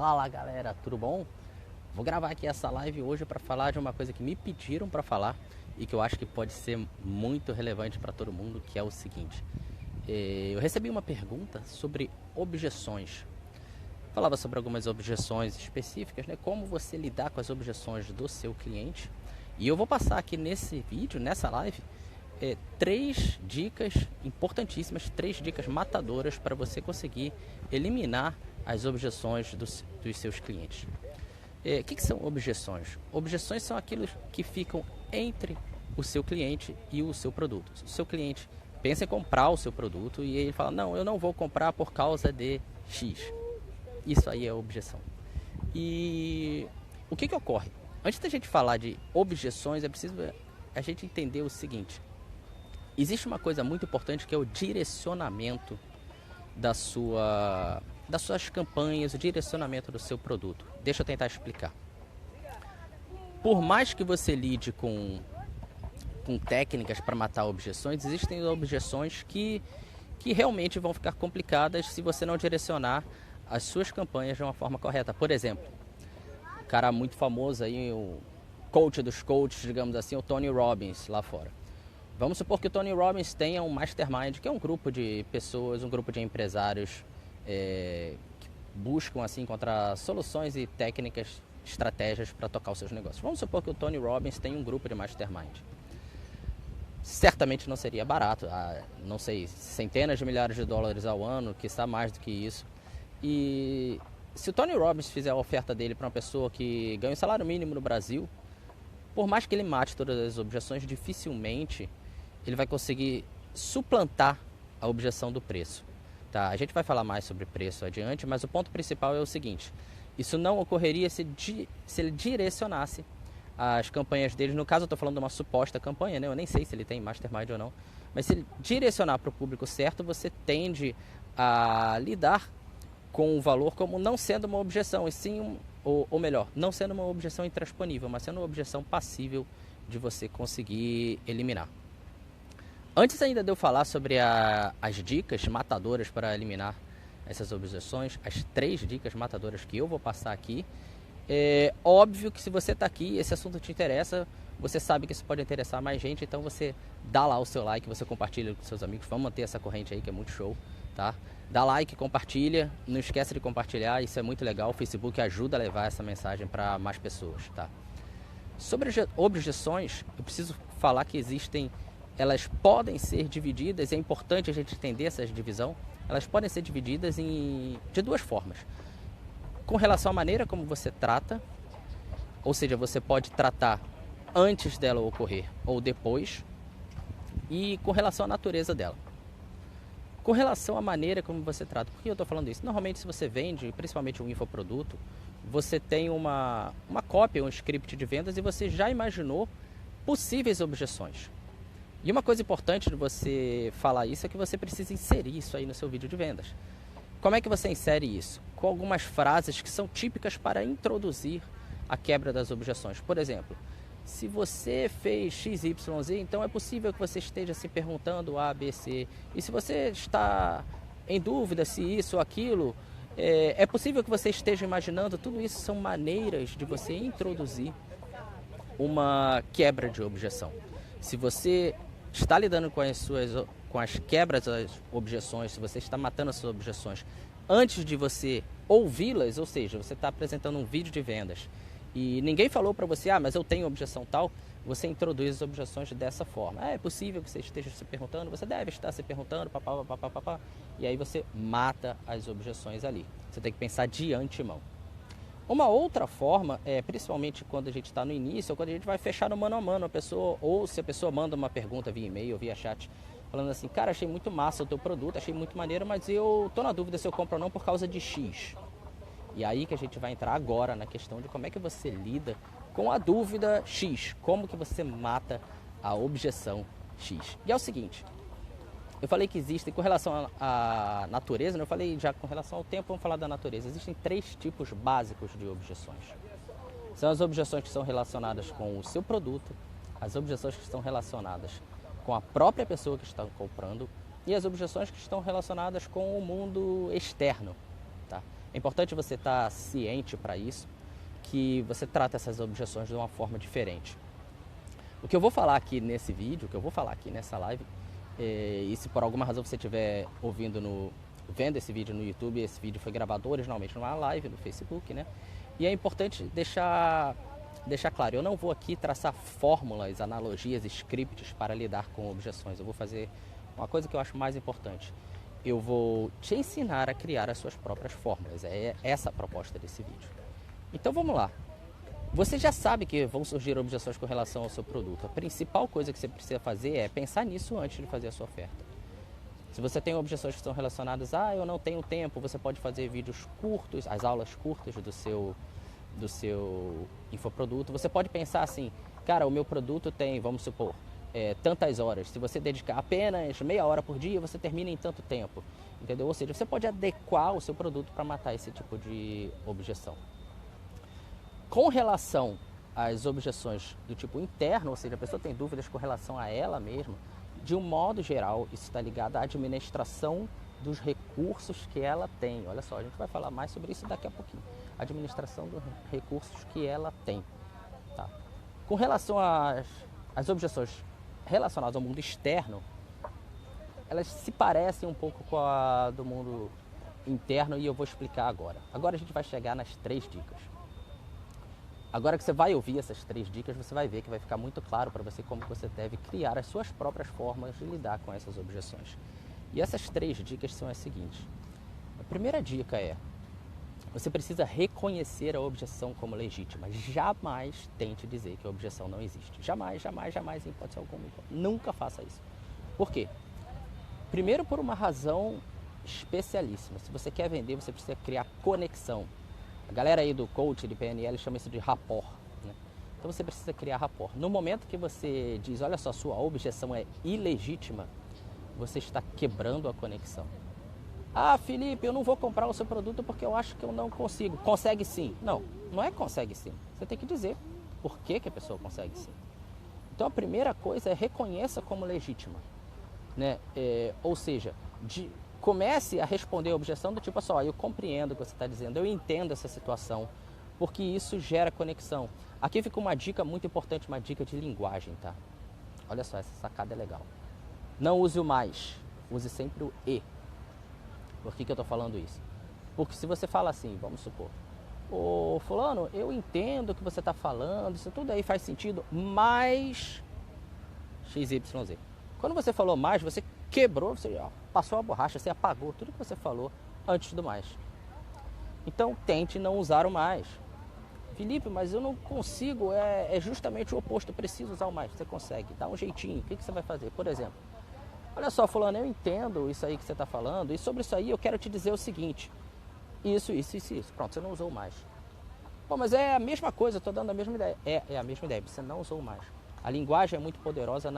Fala galera, tudo bom? Vou gravar aqui essa live hoje para falar de uma coisa que me pediram para falar e que eu acho que pode ser muito relevante para todo mundo, que é o seguinte. Eu recebi uma pergunta sobre objeções. Falava sobre algumas objeções específicas, né? Como você lidar com as objeções do seu cliente. E eu vou passar aqui nesse vídeo, nessa live, 3 dicas importantíssimas, 3 dicas matadoras para você conseguir eliminar as objeções dos seus clientes. O que são objeções? Objeções são aqueles que ficam entre o seu cliente e o seu produto. O seu cliente pensa em comprar o seu produto e ele fala, não, eu não vou comprar por causa de X. Isso aí é objeção. E o que ocorre? Antes da gente falar de objeções, é preciso a gente entender o seguinte. Existe uma coisa muito importante que é o direcionamento das suas campanhas, o direcionamento do seu produto. Deixa eu tentar explicar. Por mais que você lide com técnicas para matar objeções, existem objeções que realmente vão ficar complicadas se você não direcionar as suas campanhas de uma forma correta. Por exemplo, um cara muito famoso aí, o coach dos coaches, digamos assim, o Tony Robbins lá fora. Vamos supor que o Tony Robbins tenha um mastermind, que é um grupo de pessoas, um grupo de empresários que buscam assim encontrar soluções e técnicas, estratégias para tocar os seus negócios. Vamos supor que o Tony Robbins tem um grupo de mastermind. Certamente não seria barato, não sei, centenas de milhares de dólares ao ano, quiçá mais do que isso. E se o Tony Robbins fizer a oferta dele para uma pessoa que ganha um salário mínimo no Brasil, por mais que ele mate todas as objeções, dificilmente ele vai conseguir suplantar a objeção do preço. Tá? A gente vai falar mais sobre preço adiante, mas o ponto principal é o seguinte. Isso não ocorreria se ele direcionasse as campanhas dele. No caso, eu estou falando de uma suposta campanha, né? Eu nem sei se ele tem mastermind ou não. Mas se ele direcionar para o público certo, você tende a lidar com o valor como não sendo uma objeção, e sim, ou melhor, não sendo uma objeção intransponível, mas sendo uma objeção passível de você conseguir eliminar. Antes ainda de eu falar sobre as dicas matadoras para eliminar essas objeções, as 3 dicas matadoras que eu vou passar aqui, é óbvio que se você está aqui e esse assunto te interessa, você sabe que isso pode interessar mais gente, então você dá lá o seu like, você compartilha com seus amigos, vamos manter essa corrente aí que é muito show, tá? Dá like, compartilha, não esquece de compartilhar, isso é muito legal, o Facebook ajuda a levar essa mensagem para mais pessoas, tá? Sobre objeções, eu preciso falar que elas podem ser divididas, é importante a gente entender essa divisão, elas podem ser divididas de 2 formas. Com relação à maneira como você trata, ou seja, você pode tratar antes dela ocorrer ou depois, e com relação à natureza dela. Com relação à maneira como você trata, por que eu estou falando isso? Normalmente, se você vende, principalmente um infoproduto, você tem uma cópia, um script de vendas e você já imaginou possíveis objeções. E uma coisa importante de você falar isso é que você precisa inserir isso aí no seu vídeo de vendas. Como é que você insere isso? Com algumas frases que são típicas para introduzir a quebra das objeções. Por exemplo, se você fez XYZ, então é possível que você esteja se perguntando A, B, C. E se você está em dúvida se isso ou aquilo, é possível que você esteja imaginando. Tudo isso são maneiras de você introduzir uma quebra de objeção. Se você está lidando com as quebras das objeções, se você está matando as suas objeções antes de você ouvi-las, ou seja, você está apresentando um vídeo de vendas e ninguém falou para você, mas eu tenho objeção tal, você introduz as objeções dessa forma. É possível que você esteja se perguntando, você deve estar se perguntando, papapá, e aí você mata as objeções ali. Você tem que pensar de antemão. Uma outra forma, principalmente quando a gente está no início, ou quando a gente vai fechar no mano a mano a pessoa, ou se a pessoa manda uma pergunta via e-mail ou via chat, falando assim, cara, achei muito massa o teu produto, achei muito maneiro, mas eu tô na dúvida se eu compro ou não por causa de X. E aí que a gente vai entrar agora na questão de como é que você lida com a dúvida X, como que você mata a objeção X. E é o seguinte, eu falei que existem, com relação à natureza, eu falei já com relação ao tempo, vamos falar da natureza. Existem 3 tipos básicos de objeções. São as objeções que são relacionadas com o seu produto, as objeções que estão relacionadas com a própria pessoa que está comprando e as objeções que estão relacionadas com o mundo externo. Tá? É importante você estar ciente para isso, que você trata essas objeções de uma forma diferente. O que eu vou falar aqui nesse vídeo, o que eu vou falar aqui nessa live, e se por alguma razão você estiver vendo esse vídeo no YouTube, esse vídeo foi gravado originalmente numa live no Facebook, né? E é importante deixar claro, eu não vou aqui traçar fórmulas, analogias, scripts para lidar com objeções. Eu vou fazer uma coisa que eu acho mais importante. Eu vou te ensinar a criar as suas próprias fórmulas. É essa a proposta desse vídeo. Então vamos lá. Você já sabe que vão surgir objeções com relação ao seu produto. A principal coisa que você precisa fazer é pensar nisso antes de fazer a sua oferta. Se você tem objeções que são relacionadas a eu não tenho tempo, você pode fazer vídeos curtos, as aulas curtas do seu infoproduto. Você pode pensar assim, cara, o meu produto tem, vamos supor, tantas horas. Se você dedicar apenas meia hora por dia, você termina em tanto tempo. Entendeu? Ou seja, você pode adequar o seu produto para matar esse tipo de objeção. Com relação às objeções do tipo interno, ou seja, a pessoa tem dúvidas com relação a ela mesma, de um modo geral, isso está ligado à administração dos recursos que ela tem. Olha só, a gente vai falar mais sobre isso daqui a pouquinho. Administração dos recursos que ela tem. Tá? Com relação às objeções relacionadas ao mundo externo, elas se parecem um pouco com a do mundo interno e eu vou explicar agora. Agora a gente vai chegar nas 3 dicas. Agora que você vai ouvir essas 3 dicas, você vai ver que vai ficar muito claro para você como você deve criar as suas próprias formas de lidar com essas objeções. E essas 3 dicas são as seguintes. A primeira dica é, você precisa reconhecer a objeção como legítima. Jamais tente dizer que a objeção não existe. Jamais, jamais, jamais, em hipótese alguma. Nunca faça isso. Por quê? Primeiro, por uma razão especialíssima. Se você quer vender, você precisa criar conexão. A galera aí do coach, de PNL, chama isso de rapport, né? Então você precisa criar rapport. No momento que você diz, olha só, sua objeção é ilegítima, você está quebrando a conexão. Ah, Felipe, eu não vou comprar o seu produto porque eu acho que eu não consigo. Consegue sim. Não, não é consegue sim. Você tem que dizer por que a pessoa consegue sim. Então a primeira coisa é reconheça como legítima, né? Ou seja, comece a responder a objeção do tipo assim, eu compreendo o que você está dizendo, eu entendo essa situação, porque isso gera conexão. Aqui fica uma dica muito importante, uma dica de linguagem, tá? Olha só, essa sacada é legal. Não use o mais, use sempre o e. Por que eu estou falando isso? Porque se você fala assim, vamos supor, ô fulano, eu entendo o que você está falando, isso tudo aí faz sentido, mas XYZ. Quando você falou mais, você quebrou, você passou a borracha, você apagou tudo que você falou antes do mais. Então tente não usar o mais. Felipe, mas eu não consigo, é justamente o oposto, eu preciso usar o mais. Você consegue, dá um jeitinho. O que você vai fazer? Por exemplo, olha só, fulano, eu entendo isso aí que você está falando, e sobre isso aí eu quero te dizer o seguinte, isso. Pronto, você não usou o mais. Pô, mas é a mesma coisa, eu estou dando a mesma ideia. É a mesma ideia, você não usou o mais. A linguagem é muito poderosa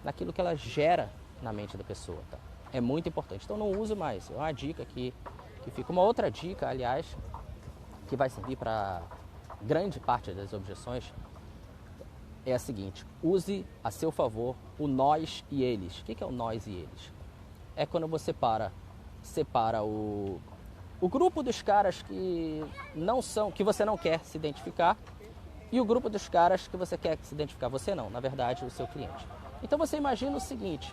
naquilo que ela gera na mente da pessoa, tá? É muito importante. Então não use mais. É uma dica que fica. Uma outra dica, aliás, que vai servir para grande parte das objeções, é a seguinte: use a seu favor o nós e eles. O que é o nós e eles? É quando você separa o grupo dos caras que você não quer se identificar e o grupo dos caras que você quer se identificar. Você não, na verdade, o seu cliente. Então você imagina o seguinte,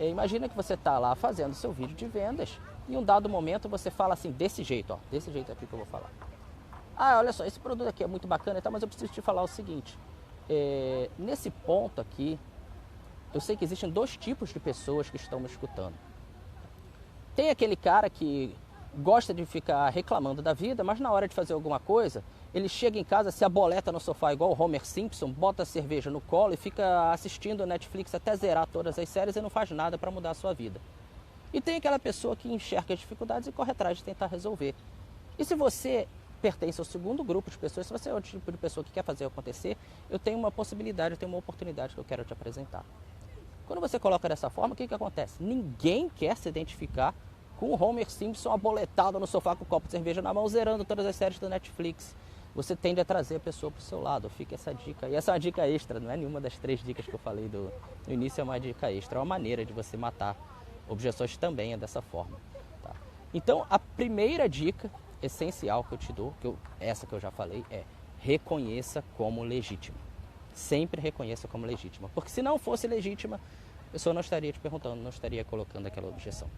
imagina que você está lá fazendo seu vídeo de vendas e em um dado momento você fala assim, desse jeito aqui que eu vou falar. Ah, olha só, esse produto aqui é muito bacana, mas eu preciso te falar o seguinte, nesse ponto aqui, eu sei que existem 2 tipos de pessoas que estão me escutando. Tem aquele cara que gosta de ficar reclamando da vida, mas na hora de fazer alguma coisa, ele chega em casa, se aboleta no sofá igual o Homer Simpson, bota a cerveja no colo e fica assistindo Netflix até zerar todas as séries e não faz nada para mudar a sua vida. E tem aquela pessoa que enxerga as dificuldades e corre atrás de tentar resolver. E se você pertence ao segundo grupo de pessoas, se você é o tipo de pessoa que quer fazer acontecer, eu tenho uma possibilidade, eu tenho uma oportunidade que eu quero te apresentar. Quando você coloca dessa forma, o que acontece? Ninguém quer se identificar com o Homer Simpson aboletado no sofá com um copo de cerveja na mão, zerando todas as séries do Netflix. Você tende a trazer a pessoa para o seu lado. Fica essa dica. E essa é uma dica extra, não é nenhuma das 3 dicas que eu falei no início, é uma dica extra. É uma maneira de você matar objeções também, é dessa forma. Tá? Então, a primeira dica essencial que eu te dou, essa que eu já falei, é reconheça como legítima. Sempre reconheça como legítima. Porque se não fosse legítima, a pessoa não estaria te perguntando, não estaria colocando aquela objeção.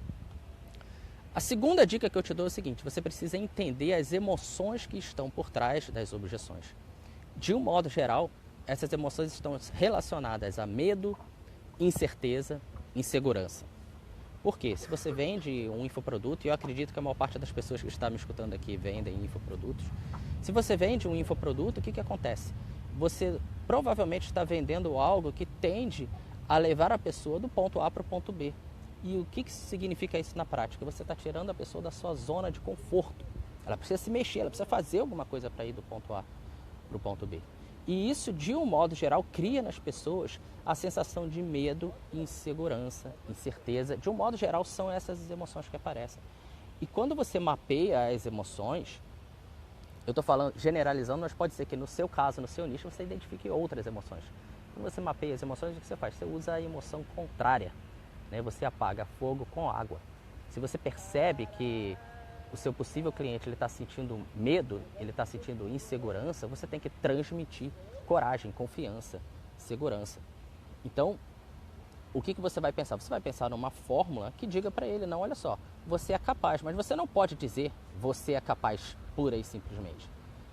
A segunda dica que eu te dou é o seguinte: você precisa entender as emoções que estão por trás das objeções. De um modo geral, essas emoções estão relacionadas a medo, incerteza, insegurança. Por quê? Se você vende um infoproduto, e eu acredito que a maior parte das pessoas que está me escutando aqui vendem infoprodutos, se você vende um infoproduto, o que acontece? Você provavelmente está vendendo algo que tende a levar a pessoa do ponto A para o ponto B. E o que significa isso na prática? Você está tirando a pessoa da sua zona de conforto. Ela precisa se mexer, ela precisa fazer alguma coisa para ir do ponto A para o ponto B. E isso, de um modo geral, cria nas pessoas a sensação de medo, insegurança, incerteza. De um modo geral, são essas emoções que aparecem. E quando você mapeia as emoções, eu estou falando, generalizando, mas pode ser que no seu caso, no seu nicho, você identifique outras emoções. Quando você mapeia as emoções, o que você faz? Você usa a emoção contrária, né? Você apaga fogo com água. Se você percebe que o seu possível cliente está sentindo medo, ele está sentindo insegurança, você tem que transmitir coragem, confiança, segurança. Então, o que você vai pensar? Você vai pensar numa fórmula que diga para ele, não, olha só, você é capaz, mas você não pode dizer você é capaz pura e simplesmente.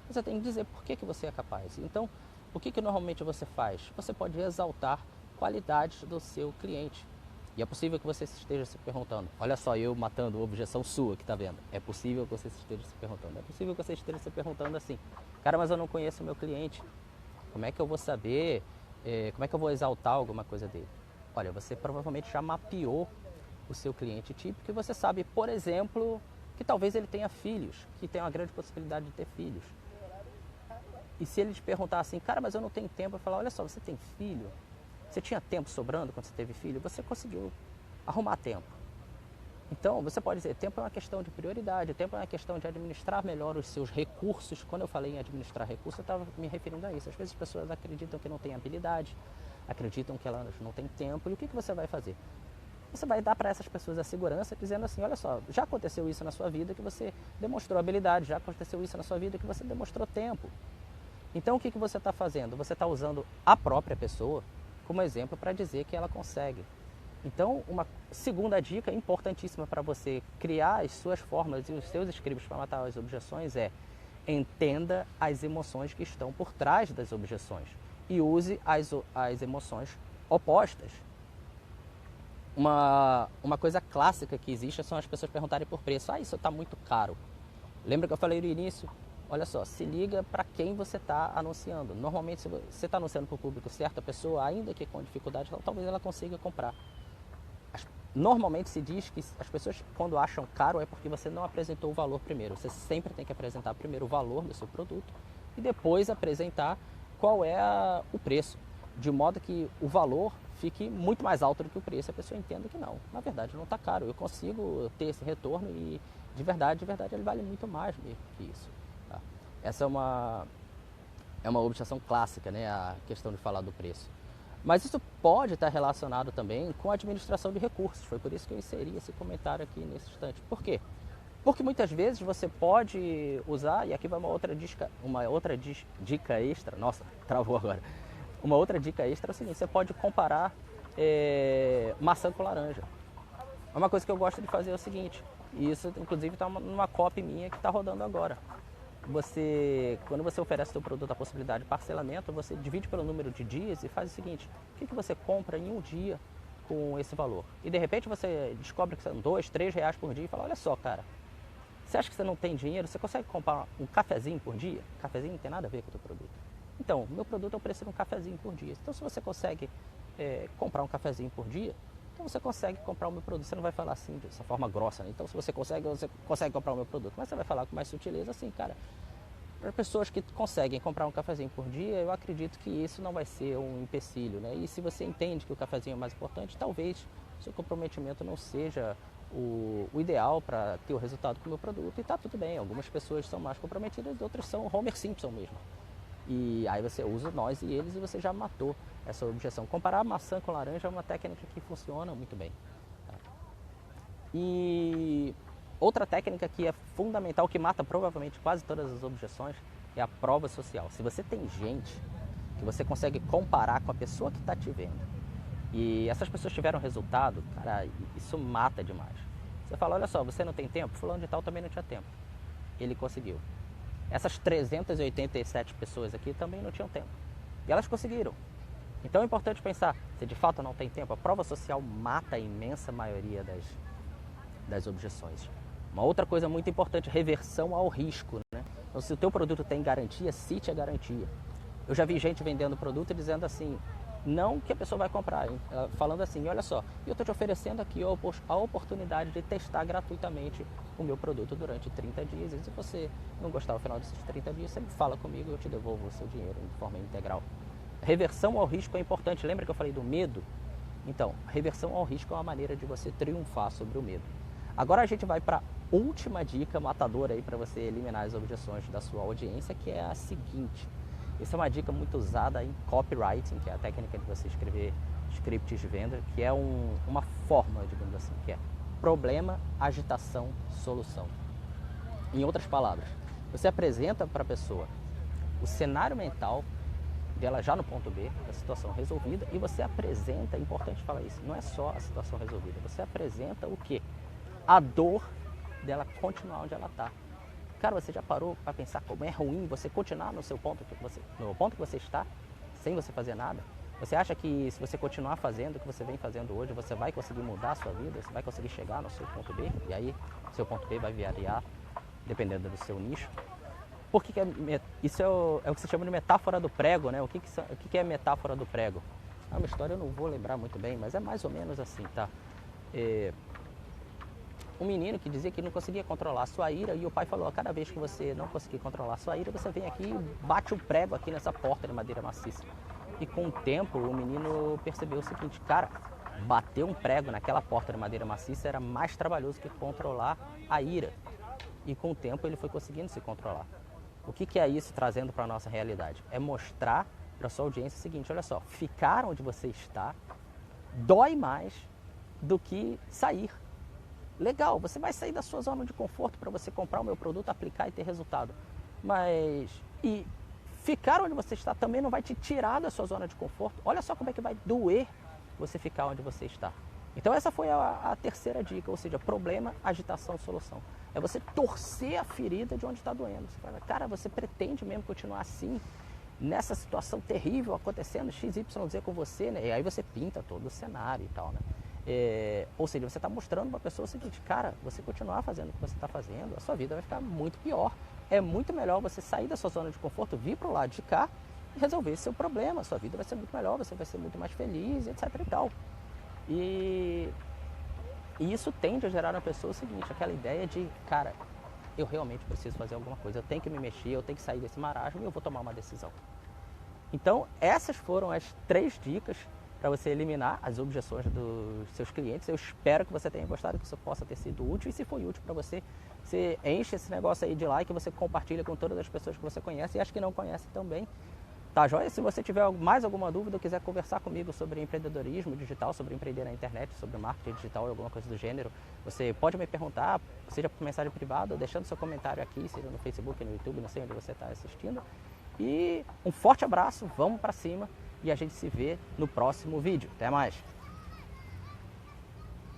Você tem que dizer por que você é capaz. Então, o que normalmente você faz? Você pode exaltar qualidades do seu cliente. E é possível que você esteja se perguntando, olha só, eu matando a objeção sua que está vendo. É possível que você esteja se perguntando. É possível que você esteja se perguntando assim, cara, mas eu não conheço o meu cliente. Como é que eu vou saber, como é que eu vou exaltar alguma coisa dele? Olha, você provavelmente já mapeou o seu cliente típico e você sabe, por exemplo, que talvez ele tenha filhos, que tem uma grande possibilidade de ter filhos. E se ele te perguntar assim, cara, mas eu não tenho tempo, eu falar, olha só, você tem filho? Você tinha tempo sobrando quando você teve filho? Você conseguiu arrumar tempo. Então, você pode dizer, tempo é uma questão de prioridade, tempo é uma questão de administrar melhor os seus recursos. Quando eu falei em administrar recursos, eu estava me referindo a isso. Às vezes as pessoas acreditam que não têm habilidade, acreditam que elas não têm tempo. E o que você vai fazer? Você vai dar para essas pessoas a segurança dizendo assim, olha só, já aconteceu isso na sua vida que você demonstrou habilidade, já aconteceu isso na sua vida que você demonstrou tempo. Então, o que você está fazendo? Você está usando a própria pessoa como exemplo para dizer que ela consegue. Então, uma segunda dica importantíssima para você criar as suas fórmulas e os seus scripts para matar as objeções é entenda as emoções que estão por trás das objeções e use as emoções opostas. Uma coisa clássica que existe são as pessoas perguntarem por preço. Ah, isso está muito caro. Lembra que eu falei no início? Olha só, se liga para quem você está anunciando. Normalmente, se você está anunciando para o público certo, a pessoa, ainda que com dificuldade, talvez ela consiga comprar. Normalmente se diz que as pessoas, quando acham caro, é porque você não apresentou o valor primeiro. Você sempre tem que apresentar primeiro o valor do seu produto e depois apresentar qual é o preço, de modo que o valor fique muito mais alto do que o preço. A pessoa entenda que não, na verdade não está caro, eu consigo ter esse retorno e de verdade ele vale muito mais que isso. Tá? Essa é uma objeção clássica, né? A questão de falar do preço. Mas isso pode estar relacionado também com a administração de recursos. Foi por isso que eu inseri esse comentário aqui nesse instante. Por quê? Porque muitas vezes você pode usar, e aqui vai uma outra dica extra, nossa, travou agora. Uma outra dica extra é o seguinte, você pode comparar maçã com laranja. Uma coisa que eu gosto de fazer é o seguinte, e isso inclusive está numa copy minha que está rodando agora. Quando você oferece seu produto a possibilidade de parcelamento, você divide pelo número de dias e faz o seguinte, o que você compra em um dia com esse valor? E de repente você descobre que são R$2, R$3 por dia e fala, olha só, cara, você acha que você não tem dinheiro? Você consegue comprar um cafezinho por dia? Cafezinho não tem nada a ver com o teu produto. Então, meu produto é o preço de um cafezinho por dia. Então, se você consegue comprar um cafezinho por dia, então você consegue comprar o meu produto. Você não vai falar assim, dessa forma grossa, né? Então, se você consegue comprar o meu produto. Mas você vai falar com mais sutileza assim, cara. Para pessoas que conseguem comprar um cafezinho por dia, eu acredito que isso não vai ser um empecilho, né? E se você entende que o cafezinho é mais importante, talvez o seu comprometimento não seja o ideal para ter o resultado com o meu produto. E tá tudo bem, algumas pessoas são mais comprometidas, outras são Homer Simpson mesmo. E aí você usa nós e eles e você já matou essa objeção. Comparar maçã com laranja é uma técnica que funciona muito bem. Tá? E Outra técnica que é fundamental, que mata provavelmente quase todas as objeções, é a prova social. Se você tem gente que você consegue comparar com a pessoa que está te vendo, e essas pessoas tiveram resultado, cara, isso mata demais. Você fala, olha só, você não tem tempo? Fulano de tal também não tinha tempo. Ele conseguiu. Essas 387 pessoas aqui também não tinham tempo. E elas conseguiram. Então é importante pensar, se de fato não tem tempo, a prova social mata a imensa maioria das objeções. Uma outra coisa muito importante, reversão ao risco, né? Então, se o teu produto tem garantia, cite a garantia. Eu já vi gente vendendo produto e dizendo assim, não que a pessoa vai comprar, hein? Falando assim, olha só, eu estou te oferecendo aqui a oportunidade de testar gratuitamente o meu produto durante 30 dias. E se você não gostar ao final desses 30 dias, você me fala comigo e eu te devolvo o seu dinheiro de forma integral. Reversão ao risco é importante. Lembra que eu falei do medo? Então, reversão ao risco é uma maneira de você triunfar sobre o medo. Agora a gente vai para a última dica matadora aí para você eliminar as objeções da sua audiência, que é a seguinte. Essa é uma dica muito usada em copywriting, que é a técnica de você escrever scripts de venda, que é uma fórmula, digamos assim, que é problema, agitação, solução. Em outras palavras, você apresenta para a pessoa o cenário mental dela já no ponto B, a situação resolvida, e você apresenta, é importante falar isso, não é só a situação resolvida, você apresenta o quê? A dor dela continuar onde ela está. Cara, você já parou para pensar como é ruim você continuar no ponto que você está, sem você fazer nada? Você acha que se você continuar fazendo o que você vem fazendo hoje, você vai conseguir mudar a sua vida? Você vai conseguir chegar no seu ponto B? E aí, o seu ponto B vai variar, dependendo do seu nicho. Por que isso é o que se chama de metáfora do prego, né? O que é metáfora do prego? É uma história, eu não vou lembrar muito bem, mas é mais ou menos assim, tá? Um menino que dizia que não conseguia controlar a sua ira, e o pai falou, cada vez que você não conseguir controlar a sua ira, você vem aqui e bate um prego aqui nessa porta de madeira maciça. E com o tempo o menino percebeu o seguinte, cara, bater um prego naquela porta de madeira maciça era mais trabalhoso que controlar a ira. E com o tempo ele foi conseguindo se controlar. O que é isso trazendo para a nossa realidade? É mostrar para a sua audiência o seguinte, olha só, ficar onde você está dói mais do que sair. Legal, você vai sair da sua zona de conforto para você comprar o meu produto, aplicar e ter resultado. Mas, e ficar onde você está também não vai te tirar da sua zona de conforto. Olha só como é que vai doer você ficar onde você está. Então essa foi a terceira dica, ou seja, problema, agitação, solução. É você torcer a ferida de onde está doendo. Você fala, cara, você pretende mesmo continuar assim, nessa situação terrível acontecendo, XYZ com você, né? E aí você pinta todo o cenário e tal, né? Ou seja, você está mostrando para a pessoa o seguinte, cara, você continuar fazendo o que você está fazendo, a sua vida vai ficar muito pior. É muito melhor você sair da sua zona de conforto, vir para o lado de cá e resolver esse seu problema. A sua vida vai ser muito melhor, você vai ser muito mais feliz, etc e tal. E isso tende a gerar na pessoa o seguinte, aquela ideia de, cara, eu realmente preciso fazer alguma coisa, eu tenho que me mexer, eu tenho que sair desse marasmo e eu vou tomar uma decisão. Então, essas foram as 3 dicas para você eliminar as objeções dos seus clientes. Eu espero que você tenha gostado, que isso possa ter sido útil. E se foi útil para você, você enche esse negócio aí de like, você compartilha com todas as pessoas que você conhece e as que não conhecem também. Tá, joia? Se você tiver mais alguma dúvida ou quiser conversar comigo sobre empreendedorismo digital, sobre empreender na internet, sobre marketing digital ou alguma coisa do gênero, você pode me perguntar, seja por mensagem privada ou deixando seu comentário aqui, seja no Facebook, no YouTube, não sei onde você está assistindo. E um forte abraço, vamos para cima e a gente se vê no próximo vídeo. Até mais!